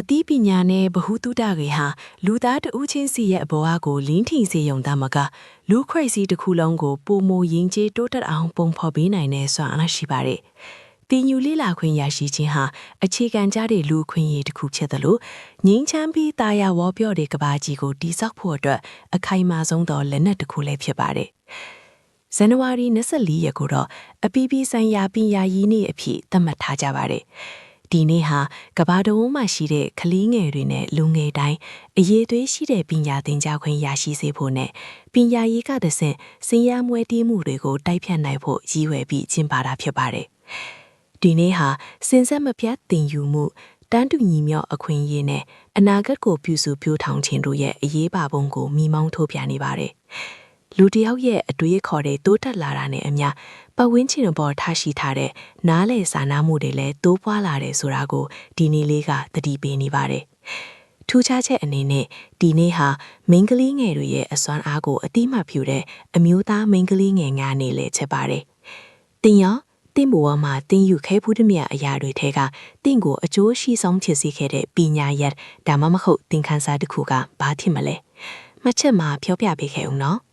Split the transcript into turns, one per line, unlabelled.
အတိပညာနဲ့ဗဟုသုတတွေဟာလူသားတဦးချင်းစီရဲ့အပေါ်အကိုလင်းထီစေယုံသားမကလူခရိစီတစ်ခုလုံးကိုပုံမယင်းကျေးတိုးတက်အောင်ပုံဖော်ပေးနိုင်တဲ့စွမ်းအားရှိပါတယ်။တင်ယူလေးလာခွင့်ရရှိခြင်းဟာအခြေခံကြတဲ့လူခွင့်ရတစ်ခုဖြစ်တယ်လို့ငင်းချမ်းပြီးတာယာဝေါ်ပြော့တဲ့ကဘာကြီးကိုတိဆောက်ဖို့အတွက်အခိုင်အမာဆုံးသောလက်နက်တစ်ခုလည်းဖြစ်ပါတယ်။ဇန်နဝါရီ24ရက်ကိုတော့အပီပီဆိုင်ရာပညာရေးနေ့အဖြစ်သတ်မှတ်ထားကြပါတယ်။ဒီနေ့ဟာကဘာတဝန်းမှာရှိတဲ့ကလေးငယ်တွေနဲ့လူငယ်တိုင်းအရေးသွေးရှိတဲ့ပညာသင်ကြားခွင့်ရရှိစေဖို့နဲ့ပညာရေးကတဆင့်စင်ရမွဲတီးမှုတွေကိုတိုက်ဖြတ်နိုင်ဖို့ရည်ရွယ်ပြီးကျင်းပတာဖြစ်ပါတယ်။ဒီနေ့ဟာစင်ဆက်မပြတ်သင်ယူမှုတန်းတူညီမျှအခွင့်အရေးနဲ့အနာဂတ်ကိုပြုစုပြောင်းထောင်ခြင်းတို့ရဲ့အရေးပါပုံကိုမိမောင်းထိုးပြနေပါတယ်။လူတယောက်ရဲ့အတွေးခေါ်တဲ့တိုးတက်လာတာနဲ့အမျှပတ်ဝန်းကျင်ပေါ်ထားရှိထားတဲ့နားလေစာနာမှုတွေလည်းတိုးပွားလာတယ်ဆိုတာကိုဒီနေ့လေးကသတိပေးနေပါတယ်။ထူးခြားချက်အနေနဲ့ဒီနေ့ဟာမိန်းကလေးငယ်တွေရဲ့အစွမ်းအားကိုအတိမတ်ပြုတဲ့အမျိုးသားမိန်းကလေးငယ်များနေလေချက်ပါတယ်။တင်ရောတင်ဘဝမှာတင်ယူခဲဖူးသည်မြအရာတွေထဲကတင်ကိုအကျိုးရှိဆုံးဖြစ်စေခဲ့တဲ့ပညာရပ်ဒါမှမဟုတ်သင်ခန်းစာတစ်ခုကဘာဖြစ်မလဲ။မှတ်ချက်မှာပြောပြပေးခဲ့အောင်နော်။